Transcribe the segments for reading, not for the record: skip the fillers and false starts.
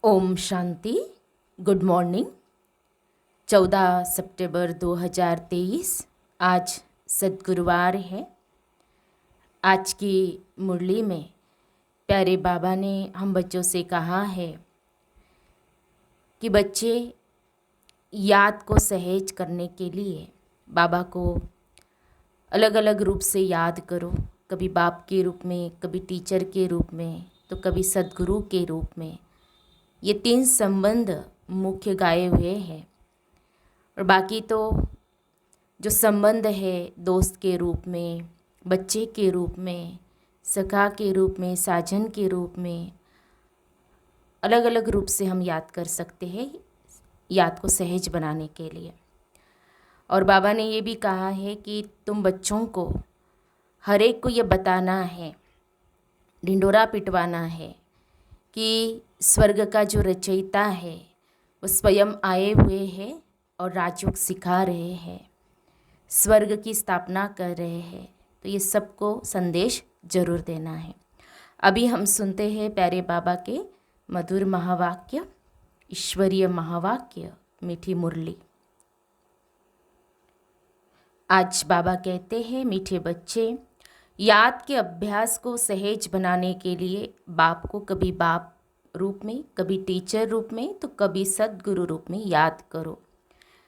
Om Shanti. Good morning. 14 सितंबर 2023 आज सद्गुरुवार है। आज की मुरली में प्यारे बाबा ने हम बच्चों से कहा है कि बच्चे याद को सहज करने के लिए बाबा को अलग अलग रूप से याद करो। कभी बाप के रूप में, कभी टीचर के रूप में, तो कभी सद्गुरु के रूप में। ये 3 संबंध मुख्य गाए हुए हैं और बाकी तो जो संबंध है दोस्त के रूप में, बच्चे के रूप में, सखा के रूप में, साजन के रूप में, अलग अलग रूप से हम याद कर सकते हैं याद को सहज बनाने के लिए। और बाबा ने ये भी कहा है कि तुम बच्चों को हर एक को ये बताना है, ढिंढोरा पिटवाना है कि स्वर्ग का जो रचयिता है वो स्वयं आए हुए हैं और राजयोग सिखा रहे हैं, स्वर्ग की स्थापना कर रहे हैं। तो ये सबको संदेश जरूर देना है। अभी हम सुनते हैं प्यारे बाबा के मधुर महावाक्य, ईश्वरीय महावाक्य, मीठी मुरली। आज बाबा कहते हैं, मीठे बच्चे, याद के अभ्यास को सहज बनाने के लिए बाप को कभी बाप रूप में, कभी टीचर रूप में, तो कभी सद्गुरु रूप में याद करो।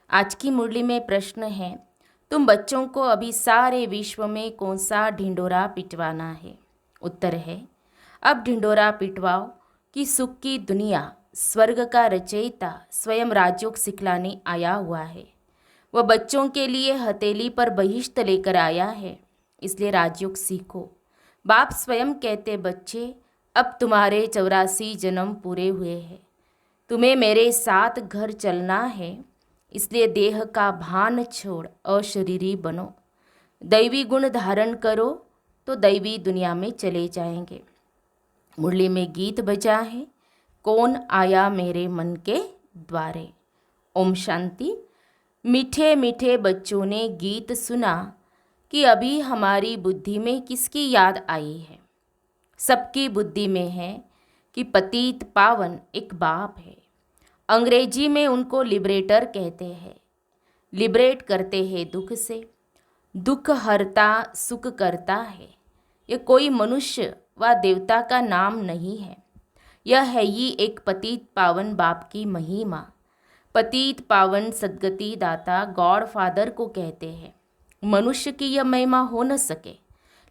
आज की मुरली में प्रश्न है, तुम बच्चों को अभी सारे विश्व में कौन सा ढिंढोरा पिटवाना है? उत्तर है, अब ढिंढोरा पिटवाओ कि सुख की दुनिया, स्वर्ग का रचयिता स्वयं राजयोग सिखलाने आया हुआ है। वह बच्चों के लिए हथेली पर बहिश्त लेकर आया है, इसलिए राजयोग सीखो। बाप स्वयं कहते, बच्चे अब तुम्हारे 84 जन्म पूरे हुए हैं, तुम्हें मेरे साथ घर चलना है, इसलिए देह का भान छोड़ अशरीरी बनो, दैवी गुण धारण करो तो दैवी दुनिया में चले जाएंगे। मुरली में गीत बजा है, कौन आया मेरे मन के द्वारे। ओम शांति। मीठे मीठे बच्चों ने गीत सुना कि अभी हमारी बुद्धि में किसकी याद आई है? सबकी बुद्धि में है कि पतित पावन एक बाप है। अंग्रेजी में उनको लिबरेटर कहते हैं। लिबरेट करते हैं दुख से, दुख हरता सुख करता है। यह कोई मनुष्य व देवता का नाम नहीं है, यह है ही एक पतित पावन बाप की महिमा। पतित पावन सद्गति दाता गॉड फादर को कहते हैं। मनुष्य की यह महिमा हो न सके।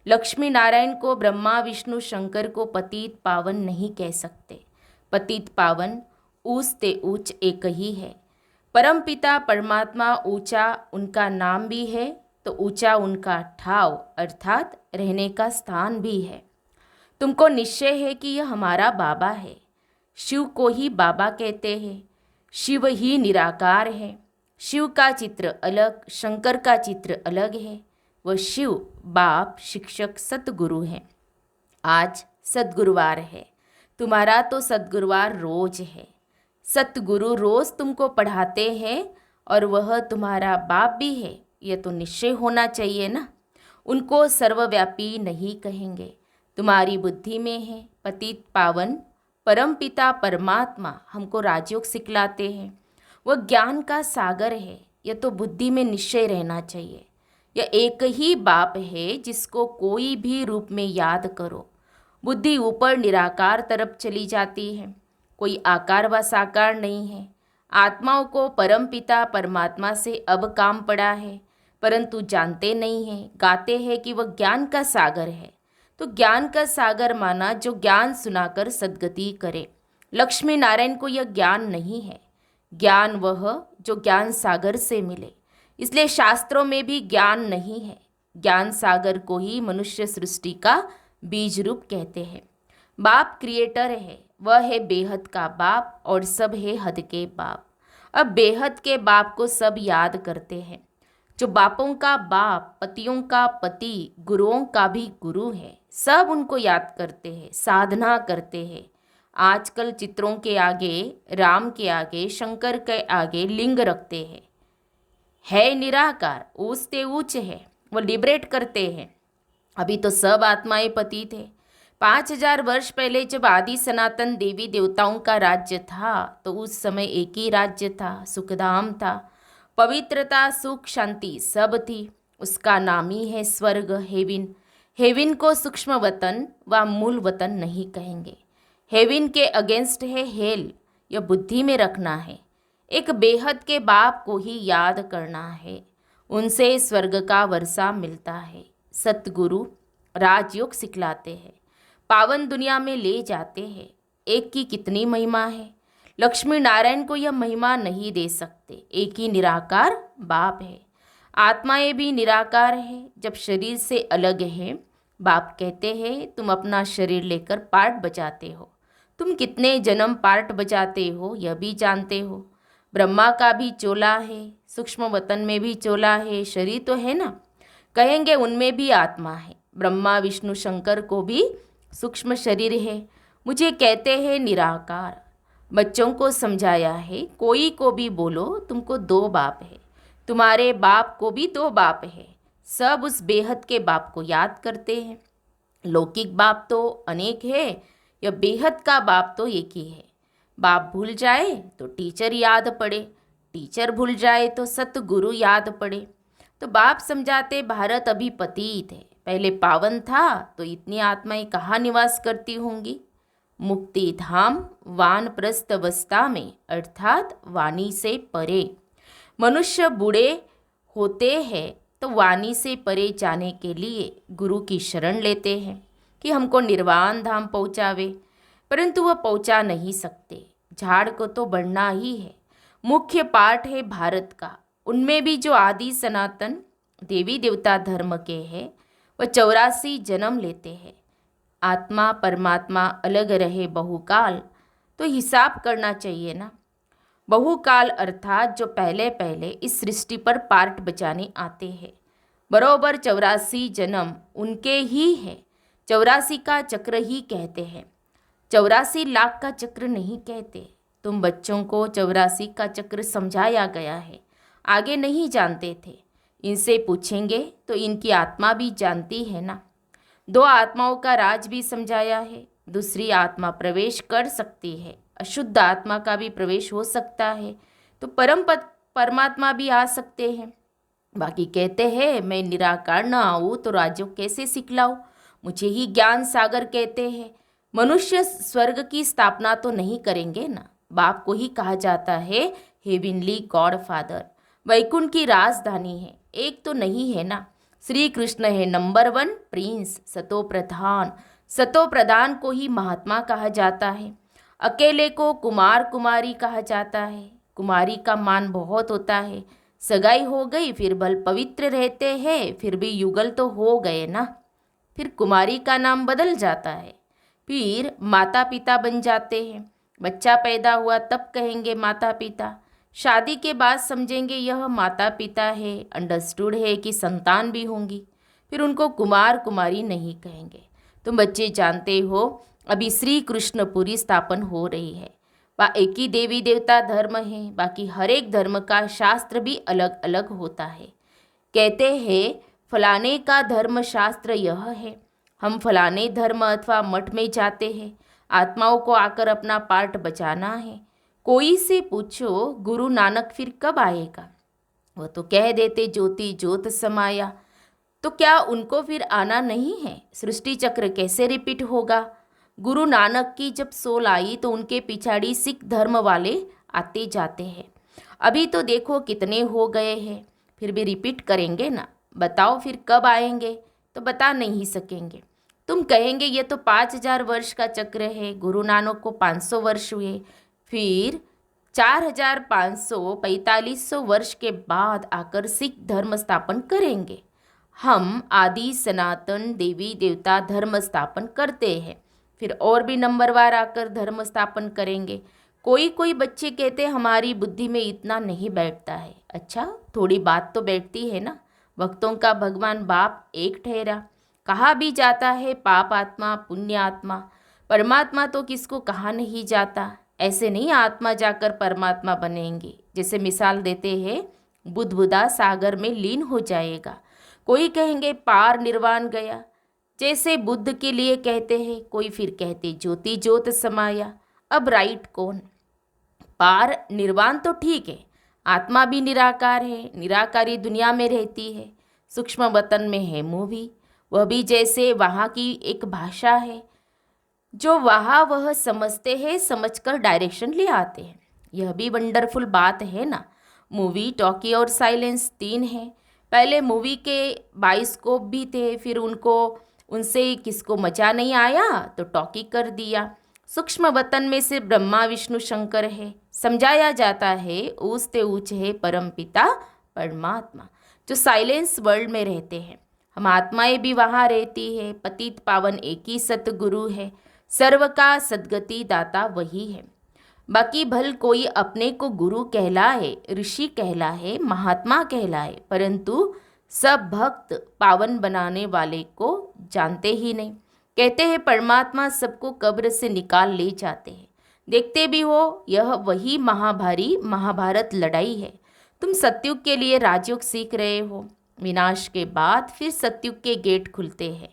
लक्ष्मी नारायण को, ब्रह्मा विष्णु शंकर को पतित पावन नहीं कह सकते। पतित पावन ऊंच ते ऊंच एक ही है। परम पिता परमात्मा ऊंचा उनका नाम भी है, तो ऊंचा उनका ठाव अर्थात रहने का स्थान भी है। तुमको निश्चय है कि यह हमारा बाबा है। शिव को ही बाबा कहते हैं। शिव ही निराकार है। शिव का चित्र अलग, शंकर का चित्र अलग है। वह शिव बाप शिक्षक सतगुरु हैं। आज सद्गुरुवार है। तुम्हारा तो सद्गुरुवार रोज है। सतगुरु रोज तुमको पढ़ाते हैं और वह तुम्हारा बाप भी है, यह तो निश्चय होना चाहिए ना। उनको सर्वव्यापी नहीं कहेंगे। तुम्हारी बुद्धि में है पतित पावन परम पिता परमात्मा हमको राजयोग सिखलाते हैं। वह ज्ञान का सागर है, यह तो बुद्धि में निश्चय रहना चाहिए। यह एक ही बाप है जिसको कोई भी रूप में याद करो। बुद्धि ऊपर निराकार तरफ चली जाती है। कोई आकार व साकार नहीं है। आत्माओं को परम पिता परमात्मा से अब काम पड़ा है, परंतु जानते नहीं हैं। गाते हैं कि वह ज्ञान का सागर है। तो ज्ञान का सागर माना जो ज्ञान सुनाकर सद्गति करे। लक्ष्मी नारायण को यह ज्ञान नहीं है। ज्ञान वह जो ज्ञान सागर से मिले। इसलिए शास्त्रों में भी ज्ञान नहीं है। ज्ञान सागर को ही मनुष्य सृष्टि का बीज रूप कहते हैं। बाप क्रिएटर है, वह है बेहद का बाप और सब है हद के बाप। अब बेहद के बाप को सब याद करते हैं, जो बापों का बाप, पतियों का पति, गुरुओं का भी गुरु है। सब उनको याद करते हैं, साधना करते हैं। आजकल चित्रों के आगे, राम के आगे, शंकर के आगे लिंग रखते हैं। है निराकार, ऊंच ते ऊंच है, वो लिबरेट करते हैं। अभी तो सब आत्माएं पतित है। 5000 वर्ष पहले जब आदि सनातन देवी देवताओं का राज्य था तो उस समय एक ही राज्य था, सुखधाम था, पवित्रता सुख शांति सब थी। उसका नाम ही है स्वर्ग, हेविन। हेविन को सूक्ष्म वतन व मूल वतन नहीं कहेंगे। हेविन के अगेंस्ट है हेल, यह बुद्धि में रखना है। एक बेहद के बाप को ही याद करना है, उनसे स्वर्ग का वर्षा मिलता है। सतगुरु राजयोग सिखलाते हैं, पावन दुनिया में ले जाते हैं। एक की कितनी महिमा है, लक्ष्मी नारायण को यह महिमा नहीं दे सकते। एक ही निराकार बाप है, आत्माएं भी निराकार है, जब शरीर से अलग है। बाप कहते हैं तुम अपना शरीर लेकर पार्ट बजाते हो, तुम कितने जन्म पार्ट बजाते हो यह भी जानते हो। ब्रह्मा का भी चोला है, सूक्ष्म वतन में भी चोला है, शरीर तो है ना, कहेंगे उनमें भी आत्मा है। ब्रह्मा विष्णु शंकर को भी सूक्ष्म शरीर है। मुझे कहते हैं निराकार। बच्चों को समझाया है, कोई को भी बोलो तुमको दो बाप है, तुम्हारे बाप को भी दो बाप है। सब उस बेहद के बाप को याद करते हैं। लौकिक बाप तो अनेक है, यह बेहद का बाप तो एक ही है। बाप भूल जाए तो टीचर याद पड़े, टीचर भूल जाए तो सतगुरु याद पड़े। तो बाप समझाते भारत अभी पतित है, पहले पावन था तो इतनी आत्माएं कहाँ निवास करती होंगी। मुक्ति धाम वानप्रस्थ अवस्था में, अर्थात वाणी से परे। मनुष्य बूढ़े होते हैं तो वाणी से परे जाने के लिए गुरु की शरण लेते हैं कि हमको निर्वाण धाम पहुँचावे, परंतु वह पहुँचा नहीं सकते। झाड़ को तो बढ़ना ही है। मुख्य पाठ है भारत का, उनमें भी जो आदि सनातन देवी देवता धर्म के हैं वह 84 जन्म लेते हैं। आत्मा परमात्मा अलग रहे बहुकाल, तो हिसाब करना चाहिए ना। बहुकाल अर्थात जो पहले पहले इस सृष्टि पर पार्ट बचाने आते हैं, बरोबर 84 जन्म उनके ही है। 84 का चक्र ही कहते हैं, 84 लाख का चक्र नहीं कहते। तुम बच्चों को 84 का चक्र समझाया गया है, आगे नहीं जानते थे। इनसे पूछेंगे तो इनकी आत्मा भी जानती है ना। दो आत्माओं का राज भी समझाया है। दूसरी आत्मा प्रवेश कर सकती है, अशुद्ध आत्मा का भी प्रवेश हो सकता है, तो परमात्मा भी आ सकते हैं। बाकी कहते हैं मैं निराकार न आऊँ तो राजयोग कैसे सिखलाऊँ, मुझे ही ज्ञान सागर कहते हैं। मनुष्य स्वर्ग की स्थापना तो नहीं करेंगे ना। बाप को ही कहा जाता है हेविनली गॉड फादर। वैकुंठ की राजधानी है, एक तो नहीं है ना। श्री कृष्ण है नंबर 1 प्रिंस, सतो प्रधान। सतो प्रधान को ही महात्मा कहा जाता है। अकेले को कुमार कुमारी कहा जाता है। कुमारी का मान बहुत होता है। सगाई हो गई फिर भल पवित्र रहते हैं, फिर भी युगल तो हो गए ना। फिर कुमारी का नाम बदल जाता है, फिर माता पिता बन जाते हैं। बच्चा पैदा हुआ तब कहेंगे माता पिता, शादी के बाद समझेंगे यह माता पिता है, अंडरस्टूड है कि संतान भी होंगी, फिर उनको कुमार कुमारी नहीं कहेंगे। तुम बच्चे जानते हो अभी श्री कृष्णपुरी स्थापन हो रही है, वह एक ही देवी देवता धर्म है। बाकी हर एक धर्म का शास्त्र भी अलग अलग होता है। कहते हैं फलाने का धर्म शास्त्र यह है, हम फलाने धर्म अथवा मठ में जाते हैं, आत्माओं को आकर अपना पार्ट बचाना है। कोई से पूछो गुरु नानक फिर कब आएगा, वो तो कह देते ज्योति ज्योत समाया। तो क्या उनको फिर आना नहीं है? सृष्टि चक्र कैसे रिपीट होगा? गुरु नानक की जब सोल आई तो उनके पिछाड़ी सिख धर्म वाले आते जाते हैं। अभी तो देखो कितने हो गए हैं, फिर भी रिपीट करेंगे ना। बताओ फिर कब आएंगे? तो बता नहीं सकेंगे। तुम कहेंगे ये तो 5000 वर्ष का चक्र है, गुरु नानक को 500 वर्ष हुए, फिर 4500 वर्ष के बाद आकर सिख धर्म स्थापन करेंगे। हम आदि सनातन देवी देवता धर्म स्थापन करते हैं, फिर और भी नंबरवार आकर धर्म स्थापन करेंगे। कोई कोई बच्चे कहते हमारी बुद्धि में इतना नहीं बैठता है। अच्छा, थोड़ी बात तो बैठती है ना। भक्तों का भगवान बाप एक ठहरा। कहा भी जाता है पाप आत्मा पुण्य आत्मा, परमात्मा तो किसको कहा नहीं जाता। ऐसे नहीं आत्मा जाकर परमात्मा बनेंगे। जैसे मिसाल देते हैं बुद्ध बुदा सागर में लीन हो जाएगा। कोई कहेंगे पार निर्वाण गया, जैसे बुद्ध के लिए कहते हैं, कोई फिर कहते ज्योति ज्योत समाया। अब राइट कौन? पार निर्वाण तो ठीक है, आत्मा भी निराकार है, निराकारी दुनिया में रहती है, सूक्ष्म वतन में है मूवी, वह भी जैसे वहाँ की एक भाषा है जो वहाँ वह समझते हैं, समझकर डायरेक्शन ले आते हैं। यह भी वंडरफुल बात है ना। मूवी, टॉकी और साइलेंस तीन है। पहले मूवी के बाइस्कोप भी थे, फिर उनसे किसको मजा नहीं आया तो टॉकी कर दिया। सूक्ष्म वतन में से ब्रह्मा विष्णु शंकर है, समझाया जाता है ऊंचते ऊंच है परम पिता परमात्मा, जो साइलेंस वर्ल्ड में रहते हैं। हम आत्माएं भी वहाँ रहती है। पतित पावन एक ही सतगुरु है, सर्व का सद्गति दाता वही है। बाकी भल कोई अपने को गुरु कहलाए, ऋषि कहलाए, महात्मा कहलाए, परंतु सब भक्त पावन बनाने वाले को जानते ही नहीं। कहते हैं परमात्मा सबको कब्र से निकाल ले जाते हैं। देखते भी हो, यह वही महाभारी महाभारत लड़ाई है। तुम सत्युग के लिए राजयोग सीख रहे हो, विनाश के बाद फिर सत्युग के गेट खुलते हैं।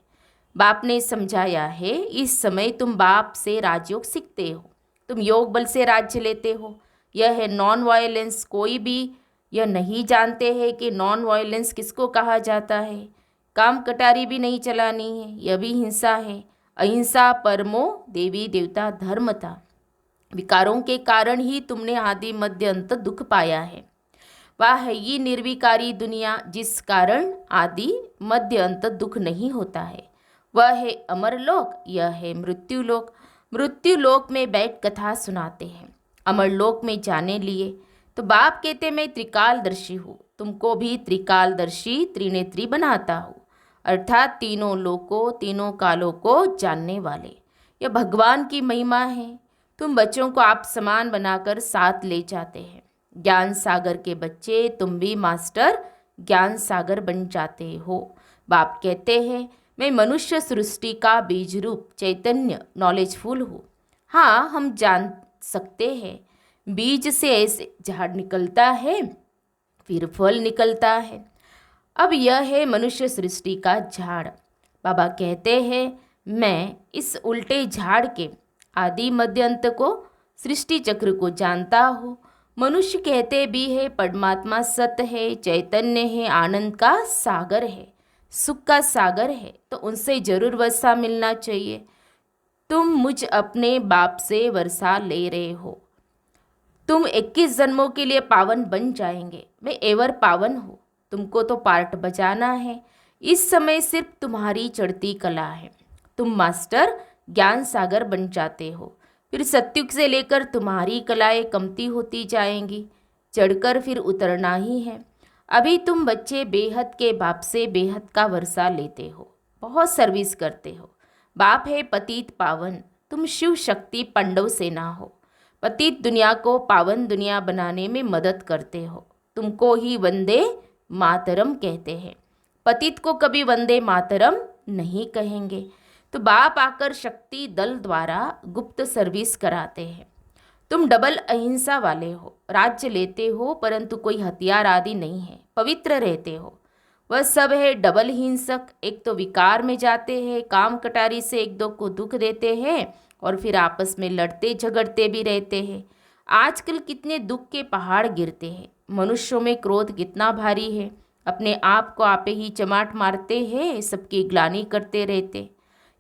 बाप ने समझाया है, इस समय तुम बाप से राजयोग सीखते हो, तुम योग बल से राज्य लेते हो। यह है नॉन वायलेंस। कोई भी यह नहीं जानते हैं कि नॉन वायलेंस किसको कहा जाता है। काम कटारी भी नहीं चलानी है, यह भी हिंसा है। अहिंसा परमो देवी देवता धर्म था। विकारों के कारण ही तुमने आदि मध्य अंत दुख पाया है। वह है ये निर्विकारी दुनिया जिस कारण आदि मध्य अंत दुख नहीं होता है। वह है अमरलोक, यह है मृत्युलोक। मृत्युलोक में बैठ कथा सुनाते हैं। अमरलोक में जाने लिए तो बाप कहते मैं त्रिकालदर्शी हूँ, तुमको भी त्रिकालदर्शी त्रिनेत्री बनाता हूँ, अर्थात तीनों लोकों तीनों कालों को जानने वाले। यह भगवान की महिमा है। तुम बच्चों को आप समान बनाकर साथ ले जाते हैं। ज्ञान सागर के बच्चे, तुम भी मास्टर ज्ञान सागर बन जाते हो। बाप कहते हैं मैं मनुष्य सृष्टि का बीज रूप चैतन्य नॉलेजफुल हूँ। हाँ, हम जान सकते हैं बीज से ऐसे झाड़ निकलता है, फिर फल निकलता है। अब यह है मनुष्य सृष्टि का झाड़। बाबा कहते हैं मैं इस उल्टे झाड़ के आदि मध्य अंत को, सृष्टि चक्र को जानता हूँ। मनुष्य कहते भी है परमात्मा सत्य है, चैतन्य है, आनंद का सागर है, सुख का सागर है, तो उनसे जरूर वर्षा मिलना चाहिए। तुम मुझ अपने बाप से वर्षा ले रहे हो। तुम 21 जन्मों के लिए पावन बन जाएंगे। मैं एवर पावन हूँ। तुमको तो पार्ट बजाना है। इस समय सिर्फ तुम्हारी चढ़ती कला है। तुम मास्टर ज्ञान सागर बन जाते हो, फिर सत्युग से लेकर तुम्हारी कलाएं कमती होती जाएंगी, चढ़कर फिर उतरना ही है। अभी तुम बच्चे बेहद के बाप से बेहद का वर्षा लेते हो, बहुत सर्विस करते हो। बाप है पतित पावन, तुम शिव शक्ति पांडव सेना हो। पतित दुनिया को पावन दुनिया बनाने में मदद करते हो। तुमको ही वंदे मातरम कहते हैं। पतित को कभी वंदे मातरम नहीं कहेंगे। तो बाप आकर शक्ति दल द्वारा गुप्त सर्विस कराते हैं। तुम डबल अहिंसा वाले हो, राज्य लेते हो परंतु कोई हथियार आदि नहीं है, पवित्र रहते हो। वह सब है डबल हिंसक। एक तो विकार में जाते हैं, काम कटारी से एक दो को दुख देते हैं और फिर आपस में लड़ते झगड़ते भी रहते हैं। आजकल कितने दुख के पहाड़ गिरते हैं। मनुष्यों में क्रोध कितना भारी है, अपने आप को आपे ही चमाट मारते हैं, सबकी ग्लानि करते रहते।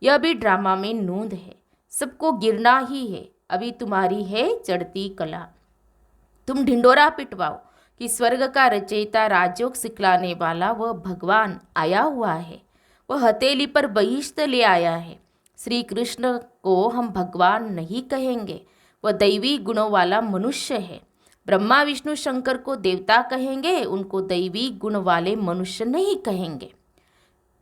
यह भी ड्रामा में नूंद है, सबको गिरना ही है। अभी तुम्हारी है चढ़ती कला। तुम ढिंडोरा पिटवाओ कि स्वर्ग का रचयिता राजयोग सिखलाने वाला वह भगवान आया हुआ है, वह हथेली पर बहिष्ठ ले आया है। श्री कृष्ण को हम भगवान नहीं कहेंगे, वह दैवी गुणों वाला मनुष्य है। ब्रह्मा विष्णु शंकर को देवता कहेंगे, उनको दैवी गुण वाले मनुष्य नहीं कहेंगे।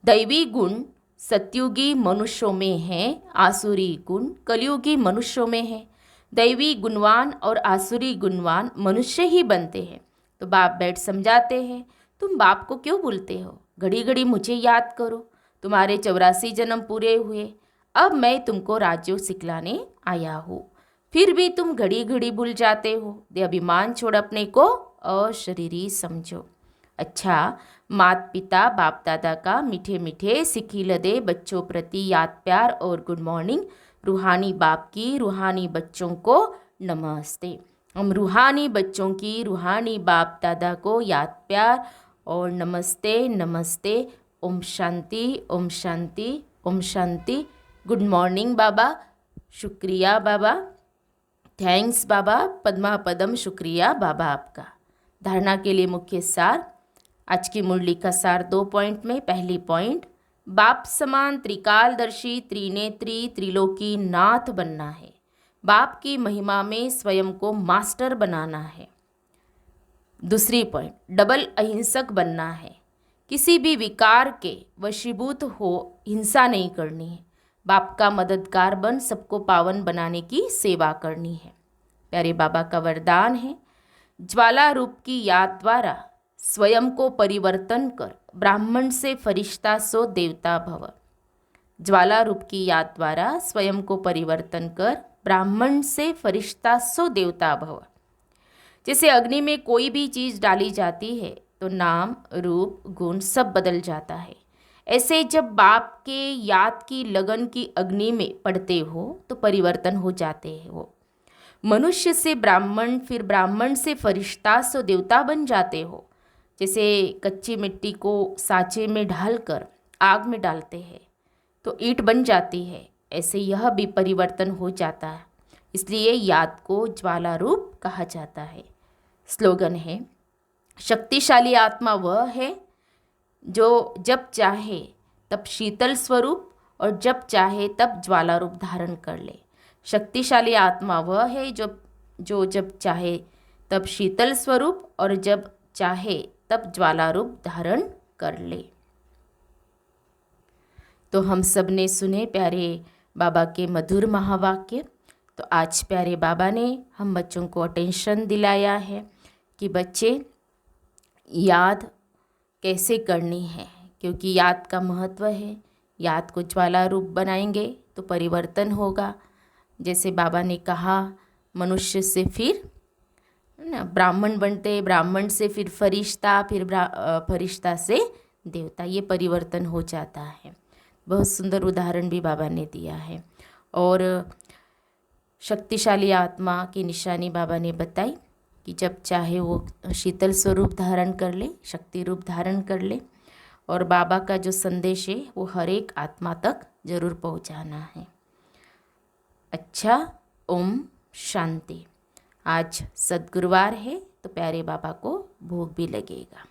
दैवी गुण सत्युगी मनुष्यों में है, आसुरी गुण कलयुगी मनुष्यों में है। दैवी गुणवान और आसुरी गुणवान मनुष्य ही बनते हैं। तो बाप बैठ समझाते हैं, तुम बाप को क्यों भूलते हो? घड़ी घड़ी मुझे याद करो। तुम्हारे 84 जन्म पूरे हुए, अब मैं तुमको राजयोग सिखलाने आया हूँ। फिर भी तुम घड़ी घड़ी भूल जाते हो। दे अभिमान छोड़ अपने को अशरीरी समझो। अच्छा, माता पिता बाप दादा का मीठे मीठे सिखिल दे बच्चों प्रति याद प्यार और गुड मॉर्निंग। रूहानी बाप की रूहानी बच्चों को नमस्ते। हम रूहानी बच्चों की रूहानी बाप दादा को याद प्यार और नमस्ते नमस्ते। ओम शांति ओम शांति ओम शांति। गुड मॉर्निंग बाबा, शुक्रिया बाबा, थैंक्स बाबा, पद्मा पदम शुक्रिया बाबा आपका। धारणा के लिए मुख्य सार। आज की मुरली का सार 2 पॉइंट में। पहली पॉइंट, बाप समान त्रिकालदर्शी त्रिनेत्री त्रिलोकी नाथ बनना है। बाप की महिमा में स्वयं को मास्टर बनाना है। दूसरी पॉइंट, डबल अहिंसक बनना है। किसी भी विकार के वशीभूत हो हिंसा नहीं करनी है। बाप का मददगार बन सबको पावन बनाने की सेवा करनी है। प्यारे बाबा का वरदान है, ज्वाला रूप की याद द्वारा स्वयं को परिवर्तन कर ब्राह्मण से फरिश्ता सो देवता भव। ज्वाला रूप की याद द्वारा स्वयं को परिवर्तन कर ब्राह्मण से फरिश्ता सो देवता भव। जैसे अग्नि में कोई भी चीज़ डाली जाती है तो नाम रूप गुण सब बदल जाता है। ऐसे जब बाप के याद की लगन की अग्नि में पड़ते हो तो परिवर्तन हो जाते हैं। वो मनुष्य से ब्राह्मण, फिर ब्राह्मण से फरिश्ता सो देवता बन जाते हो। जैसे कच्ची मिट्टी को सांचे में ढालकर आग में डालते हैं तो ईंट बन जाती है, ऐसे यह भी परिवर्तन हो जाता है। इसलिए याद को ज्वाला रूप कहा जाता है। स्लोगन है, शक्तिशाली आत्मा वह है जो जब चाहे तब शीतल स्वरूप और जब चाहे तब ज्वाला रूप धारण कर ले। शक्तिशाली आत्मा वह है जो जब चाहे तब शीतल स्वरूप और जब चाहे तब ज्वाला रूप धारण कर ले। तो हम सब ने सुने प्यारे बाबा के मधुर महावाक्य। तो आज प्यारे बाबा ने हम बच्चों को अटेंशन दिलाया है कि बच्चे याद कैसे करनी है, क्योंकि याद का महत्व है। याद को ज्वाला रूप बनाएंगे तो परिवर्तन होगा। जैसे बाबा ने कहा, मनुष्य से फिर ना ब्राह्मण बनते, ब्राह्मण से फिर फरिश्ता, फिर फरिश्ता से देवता, ये परिवर्तन हो जाता है। बहुत सुंदर उदाहरण भी बाबा ने दिया है। और शक्तिशाली आत्मा की निशानी बाबा ने बताई कि जब चाहे वो शीतल स्वरूप धारण कर ले, शक्ति रूप धारण कर ले। और बाबा का जो संदेश है वो हर एक आत्मा तक जरूर पहुंचाना है। अच्छा, ओम शांति। आज सद्गुरुवार है तो प्यारे बाबा को भोग भी लगेगा।